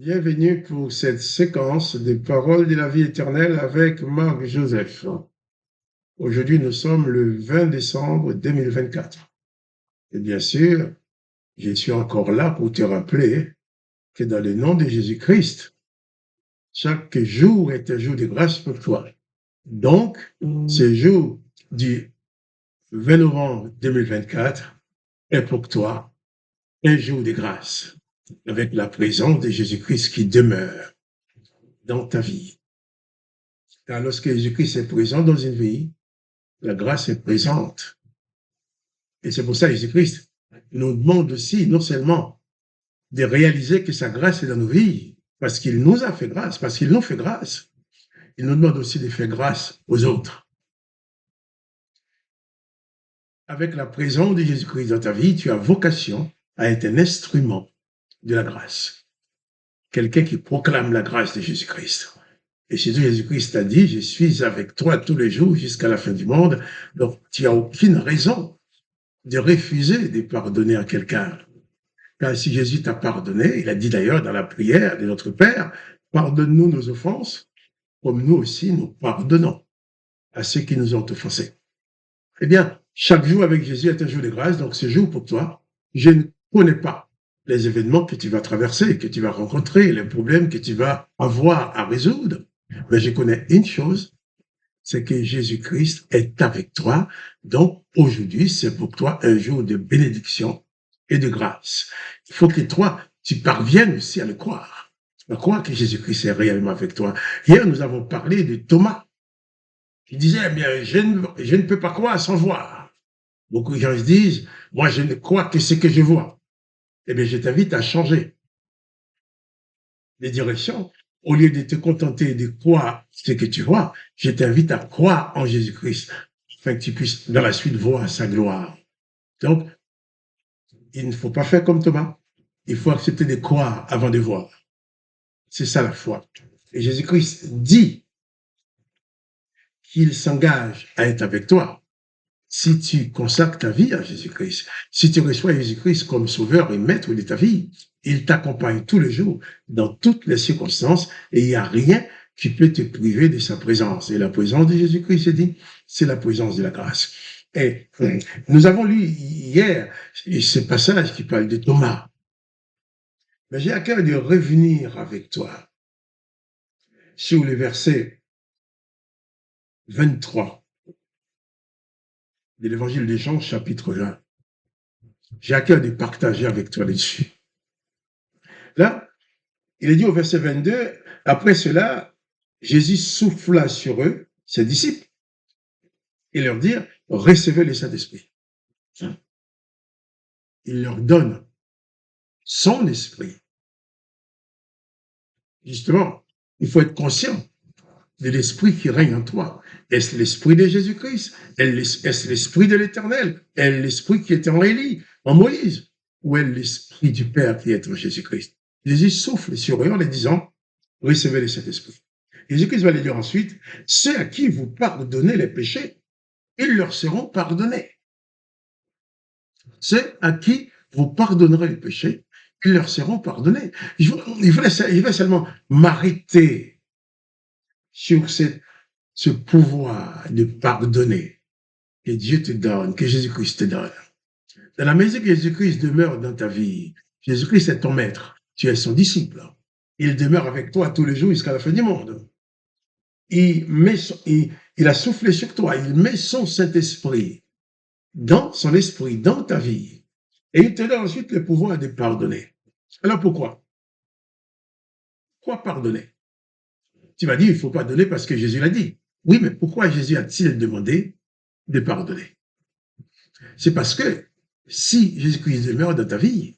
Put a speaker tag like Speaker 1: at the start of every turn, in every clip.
Speaker 1: Bienvenue pour cette séquence des paroles de la vie éternelle avec Marc Joseph. Aujourd'hui, nous sommes le 20 décembre 2024. Et bien sûr, je suis encore là pour te rappeler que dans le nom de Jésus-Christ, chaque jour est un jour de grâce pour toi. Donc, ce jour du 20 novembre 2024 est pour toi un jour de grâce avec la présence de Jésus-Christ qui demeure dans ta vie. Car lorsque Jésus-Christ est présent dans une vie, la grâce est présente. Et c'est pour ça que Jésus-Christ nous demande aussi, non seulement de réaliser que sa grâce est dans nos vies, parce qu'il nous a fait grâce, parce qu'il nous fait grâce, il nous demande aussi de faire grâce aux autres. Avec la présence de Jésus-Christ dans ta vie, tu as vocation à être un instrument de la grâce. Quelqu'un qui proclame la grâce de Jésus-Christ. Et surtout, Jésus-Christ t'a dit, je suis avec toi tous les jours jusqu'à la fin du monde. Donc, tu n'as aucune raison de refuser de pardonner à quelqu'un. Car si Jésus t'a pardonné, il a dit d'ailleurs dans la prière de notre Père, pardonne-nous nos offenses, comme nous aussi nous pardonnons à ceux qui nous ont offensés. Eh bien, chaque jour avec Jésus est un jour de grâce, donc ce jour pour toi, je ne connais pas les événements que tu vas traverser, que tu vas rencontrer, les problèmes que tu vas avoir à résoudre, mais je connais une chose, c'est que Jésus-Christ est avec toi. Donc, aujourd'hui, c'est pour toi un jour de bénédiction et de grâce. Il faut que toi, tu parviennes aussi à le croire. À croire que Jésus-Christ est réellement avec toi. Hier, nous avons parlé de Thomas. Il disait, eh bien, je ne peux pas croire sans voir. Beaucoup de gens se disent, moi, je ne crois que ce que je vois. Eh bien, je t'invite à changer les directions. Au lieu de te contenter de croire ce que tu vois, je t'invite à croire en Jésus-Christ, afin que tu puisses dans la suite voir sa gloire. Donc, il ne faut pas faire comme Thomas. Il faut accepter de croire avant de voir. C'est ça la foi. Et Jésus-Christ dit qu'il s'engage à être avec toi si tu consacres ta vie à Jésus-Christ. Si tu reçois Jésus-Christ comme sauveur et maître de ta vie, il t'accompagne tous les jours, dans toutes les circonstances, et il n'y a rien qui peut te priver de sa présence. Et la présence de Jésus-Christ, c'est dit, c'est la présence de la grâce. Et nous avons lu hier ce passage qui parle de Thomas. Mais j'ai à cœur de revenir avec toi sur le verset 23 de l'évangile de Jean, chapitre 1. J'ai à cœur de partager avec toi là-dessus. Là, il est dit au verset 22, après cela, Jésus souffla sur eux, ses disciples, et leur dit, recevez le Saint-Esprit. Il leur donne son esprit. Justement, il faut être conscient de l'esprit qui règne en toi. Est-ce l'esprit de Jésus-Christ? Est-ce l'esprit de l'Éternel? Est-ce l'esprit qui était en Élie, en Moïse? Ou est l'esprit du Père qui est en Jésus-Christ? Jésus souffle sur eux en les disant, recevez le Saint-Esprit. Jésus-Christ va les dire ensuite, ceux à qui vous pardonnez les péchés, ils leur seront pardonnés. Ceux à qui vous pardonnerez les péchés, ils leur seront pardonnés. Il va seulement m'arrêter sur ce pouvoir de pardonner que Dieu te donne, que Jésus-Christ te donne. Dans la mesure que Jésus-Christ demeure dans ta vie, Jésus-Christ est ton maître, tu es son disciple. Il demeure avec toi tous les jours jusqu'à la fin du monde. Il a soufflé sur toi, il met son Saint-Esprit dans son esprit, dans ta vie. Et il te donne ensuite le pouvoir de pardonner. Alors pourquoi? Pourquoi pardonner? Tu vas dire, il ne faut pas donner parce que Jésus l'a dit. Oui, mais pourquoi Jésus a-t-il demandé de pardonner? C'est parce que si Jésus-Christ demeure dans ta vie,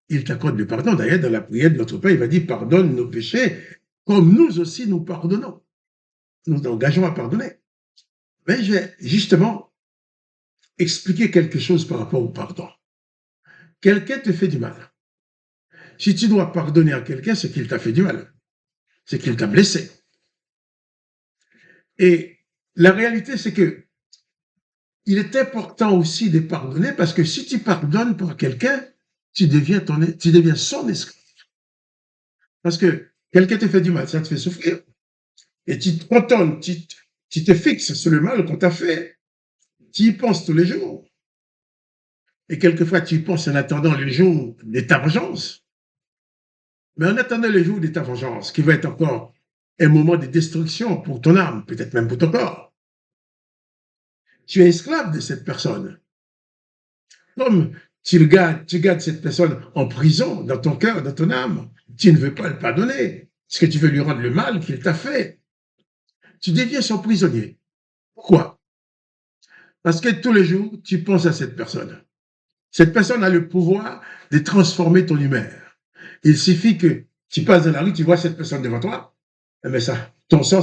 Speaker 1: il t'accorde le pardon. D'ailleurs, dans la prière de notre Père, il va dire, pardonne nos péchés, comme nous aussi nous pardonnons. Nous engageons à pardonner. Mais je vais justement expliquer quelque chose par rapport au pardon. Quelqu'un te fait du mal. Si tu dois pardonner à quelqu'un, c'est qu'il t'a fait du mal. C'est qu'il t'a blessé. Et la réalité, c'est que il est important aussi de pardonner parce que si tu pardonnes pour quelqu'un, tu deviens son esclave. Parce que quelqu'un te fait du mal, ça te fait souffrir. Et tu te contentes, tu te fixes sur le mal qu'on t'a fait. Tu y penses tous les jours. Et quelquefois, tu y penses en attendant le jour de ta vengeance. Mais en attendant le jour de ta vengeance, qui va être encore un moment de destruction pour ton âme, peut-être même pour ton corps, tu es esclave de cette personne. Comme tu gardes cette personne en prison, dans ton cœur, dans ton âme, tu ne veux pas le pardonner, parce que tu veux lui rendre le mal qu'il t'a fait. Tu deviens son prisonnier. Pourquoi? Parce que tous les jours, tu penses à cette personne. Cette personne a le pouvoir de transformer ton humeur. Il suffit que tu passes dans la rue, tu vois cette personne devant toi, mais ça, ton sang,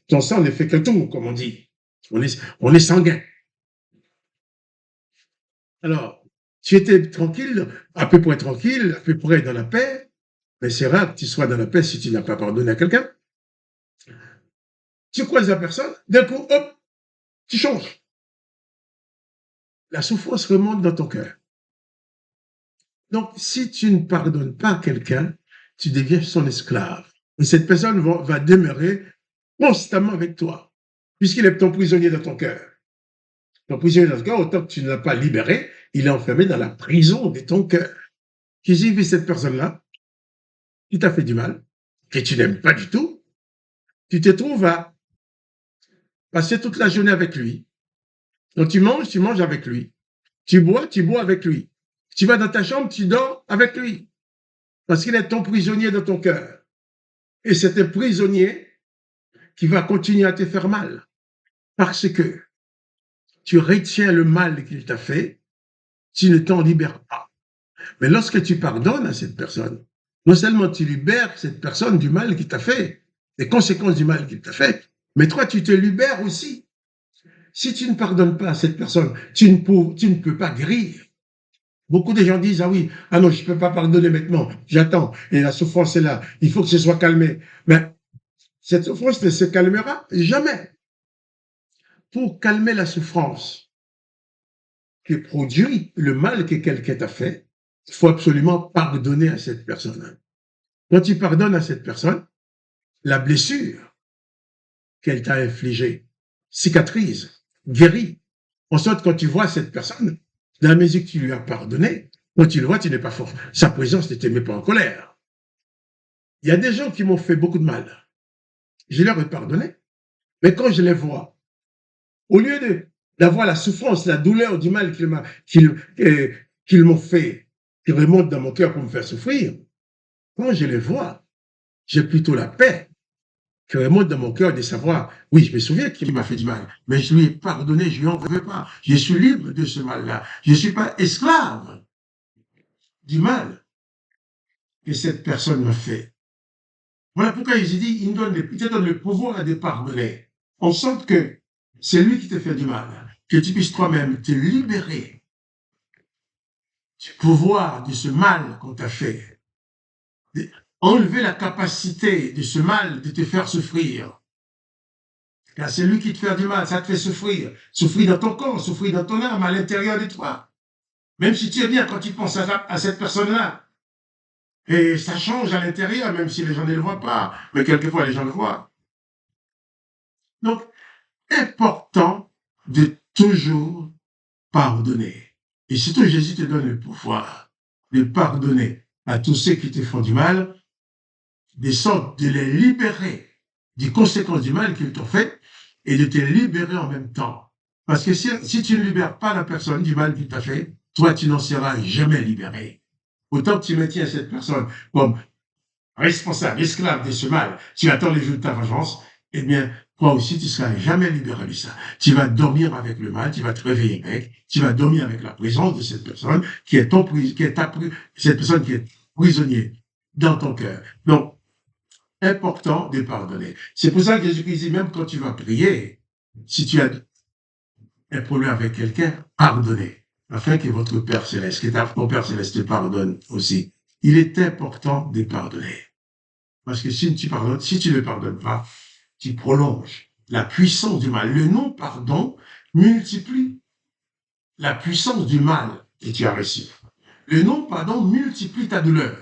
Speaker 1: ton sang ne fait que tour, comme on dit. On est sanguin. Alors, tu étais tranquille, à peu près tranquille, à peu près dans la paix, mais c'est rare que tu sois dans la paix si tu n'as pas pardonné à quelqu'un. Tu croises la personne, d'un coup, hop, tu changes. La souffrance remonte dans ton cœur. Donc, si tu ne pardonnes pas quelqu'un, tu deviens son esclave. Et cette personne va demeurer constamment avec toi, puisqu'il est ton prisonnier dans ton cœur. Ton prisonnier dans ton cœur, autant que tu ne l'as pas libéré, il est enfermé dans la prison de ton cœur. Qui vit cette personne-là, qui t'a fait du mal, que tu n'aimes pas du tout, tu te trouves à passer toute la journée avec lui. Donc tu manges avec lui. Tu bois avec lui. Tu vas dans ta chambre, tu dors avec lui. Parce qu'il est ton prisonnier dans ton cœur. Et c'est un prisonnier qui va continuer à te faire mal. Parce que tu retiens le mal qu'il t'a fait, tu ne t'en libères pas. Mais lorsque tu pardonnes à cette personne, non seulement tu libères cette personne du mal qu'il t'a fait, des conséquences du mal qu'il t'a fait, mais toi, tu te libères aussi. Si tu ne pardonnes pas à cette personne, tu ne peux pas guérir. Beaucoup de gens disent, ah oui, ah non, je ne peux pas pardonner maintenant, j'attends, et la souffrance est là, il faut que ce soit calmé. Mais cette souffrance ne se calmera jamais. Pour calmer la souffrance qui produit le mal que quelqu'un t'a fait, il faut absolument pardonner à cette personne. Quand tu pardonnes à cette personne, la blessure qu'elle t'a infligée cicatrise, guérit. En sorte, quand tu vois cette personne, dans la mesure que tu lui as pardonné, quand tu le vois, tu n'es pas fort. Sa présence ne te met pas en colère. Il y a des gens qui m'ont fait beaucoup de mal. Je leur ai pardonné. Mais quand je les vois, au lieu d'avoir la souffrance, la douleur du mal qu'ils m'ont fait, qui remonte dans mon cœur pour me faire souffrir, quand je les vois, j'ai plutôt la paix qui remonte dans mon cœur de savoir, oui, je me souviens qu'il m'a fait du mal, mais je lui ai pardonné, je lui en veux pas. Je suis libre de ce mal-là. Je ne suis pas esclave du mal que cette personne m'a fait. Voilà pourquoi il dit, il te donne le pouvoir de pardonner. En sorte que c'est lui qui te fait du mal, que tu puisses toi-même te libérer du pouvoir de ce mal qu'on t'a fait. Enlever la capacité de ce mal de te faire souffrir. Car c'est lui qui te fait du mal, ça te fait souffrir. Souffrir dans ton corps, souffrir dans ton âme, à l'intérieur de toi. Même si tu es bien quand tu penses à cette personne-là. Et ça change à l'intérieur, même si les gens ne le voient pas. Mais quelquefois, les gens le voient. Donc, important de toujours pardonner. Et surtout, Jésus te donne le pouvoir de pardonner à tous ceux qui te font du mal, de sorte de les libérer des conséquences du mal qu'ils t'ont fait et de te libérer en même temps. Parce que si tu ne libères pas la personne du mal qu'il t'a fait, toi, tu n'en seras jamais libéré. Autant que tu maintiens cette personne comme responsable, esclave de ce mal, tu attends les jours de ta vengeance, eh bien, toi aussi, tu ne seras jamais libéré de ça. Tu vas dormir avec le mal, tu vas te réveiller avec, tu vas dormir avec la présence de cette personne qui est cette personne qui est prisonnier dans ton cœur. Donc, important de pardonner. C'est pour ça que Jésus-Christ dit, même quand tu vas prier, si tu as un problème avec quelqu'un, pardonnez, afin que votre Père Céleste, que ton Père Céleste te pardonne aussi. Il est important de pardonner. Parce que si tu ne pardonnes pas, tu prolonges la puissance du mal. Le non-pardon multiplie la puissance du mal que tu as reçu. Le non-pardon multiplie ta douleur.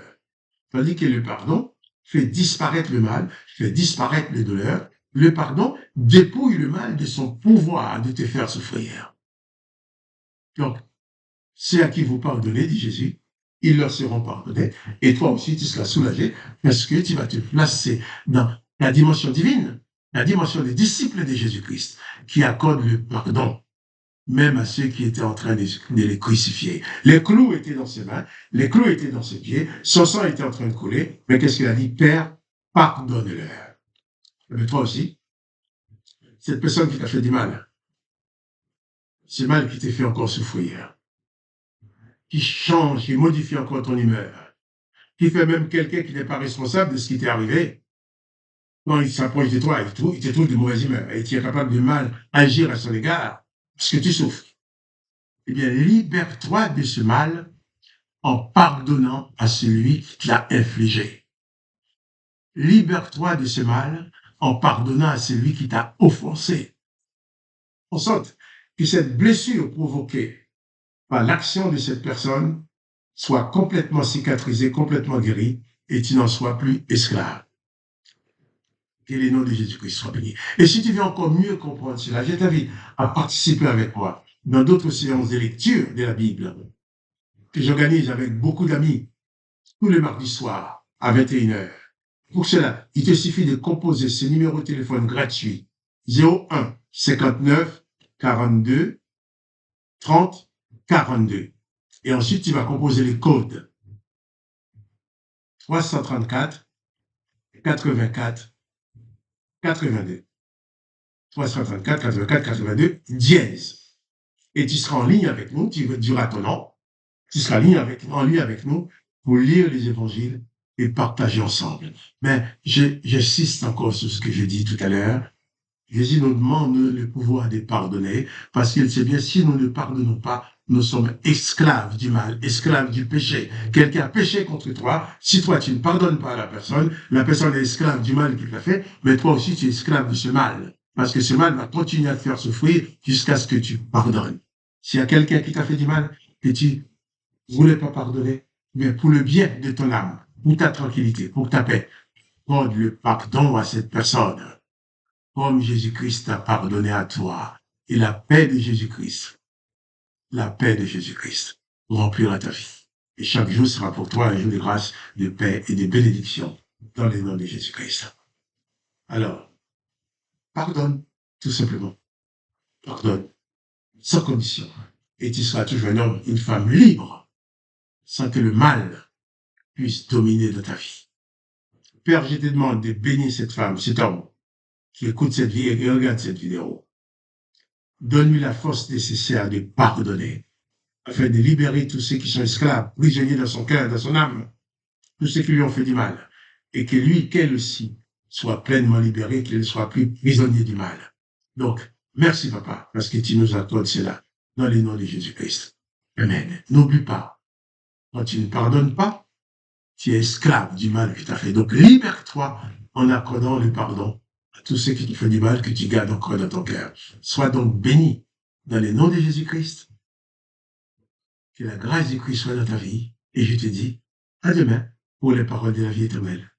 Speaker 1: Tandis que le pardon fait disparaître le mal, fait disparaître les douleurs. Le pardon dépouille le mal de son pouvoir de te faire souffrir. Donc, ceux à qui vous pardonnez, dit Jésus, ils leur seront pardonnés. Et toi aussi, tu seras soulagé parce que tu vas te placer dans la dimension divine, la dimension des disciples de Jésus-Christ, qui accorde le pardon, même à ceux qui étaient en train de les crucifier. Les clous étaient dans ses mains, les clous étaient dans ses pieds, son sang était en train de couler, mais qu'est-ce qu'il a dit? Père, pardonne-leur. Mais toi aussi, cette personne qui t'a fait du mal, ce mal qui t'a fait encore souffrir, qui change, qui modifie encore ton humeur, qui fait même quelqu'un qui n'est pas responsable de ce qui t'est arrivé, quand il s'approche de toi, il te trouve de mauvaise humeur et tu es capable de mal agir à son égard, parce que tu souffres. Eh bien, libère-toi de ce mal en pardonnant à celui qui te l'a infligé. Libère-toi de ce mal en pardonnant à celui qui t'a offensé. En sorte que cette blessure provoquée par l'action de cette personne soit complètement cicatrisée, complètement guérie, et tu n'en sois plus esclave. Que les noms de Jésus-Christ soient bénis. Et si tu veux encore mieux comprendre cela, je t'invite à participer avec moi dans d'autres séances de lecture de la Bible que j'organise avec beaucoup d'amis tous les mardis soirs à 21h. Pour cela, il te suffit de composer ce numéro de téléphone gratuit 01 59 42 30 42. Et ensuite, tu vas composer les codes 334 84 82. 334 84 82 dièse. Et tu seras en ligne avec nous, tu diras ton nom, tu seras en ligne avec nous pour lire les évangiles et partager ensemble. Mais j'insiste encore sur ce que j'ai dit tout à l'heure. Jésus nous demande le pouvoir de pardonner, parce qu'il sait bien, si nous ne pardonnons pas, nous sommes esclaves du mal, esclaves du péché. Quelqu'un a péché contre toi, si toi tu ne pardonnes pas à la personne est esclave du mal qu'il a fait, mais toi aussi tu es esclave de ce mal. Parce que ce mal va continuer à te faire souffrir jusqu'à ce que tu pardonnes. S'il y a quelqu'un qui t'a fait du mal, et tu ne voulais pas pardonner, mais pour le bien de ton âme, pour ta tranquillité, pour ta paix, accorde le pardon à cette personne. Comme Jésus-Christ t'a pardonné à toi. Et la paix de Jésus-Christ remplira ta vie. Et chaque jour sera pour toi un jour de grâce, de paix et de bénédiction dans le nom de Jésus-Christ. Alors, pardonne, tout simplement. Pardonne, sans condition. Et tu seras toujours un homme, une femme libre, sans que le mal puisse dominer dans ta vie. Père, je te demande de bénir cette femme, cet homme, qui écoute cette vie et qui regarde cette vidéo. Donne-lui la force nécessaire de pardonner, afin de libérer tous ceux qui sont esclaves, prisonniers dans son cœur, dans son âme, tous ceux qui lui ont fait du mal, et que lui, qu'elle aussi, soit pleinement libérée, qu'il ne soit plus prisonnier du mal. Donc, merci papa, parce que tu nous accordes cela, dans le nom de Jésus-Christ. Amen. N'oublie pas, quand tu ne pardonnes pas, tu es esclave du mal que tu as fait. Donc, libère-toi en accordant le pardon à tous ceux qui te font du mal, que tu gardes encore dans ton cœur. Sois donc béni dans le nom de Jésus-Christ. Que la grâce du Christ soit dans ta vie. Et je te dis, à demain pour les paroles de la vie éternelle.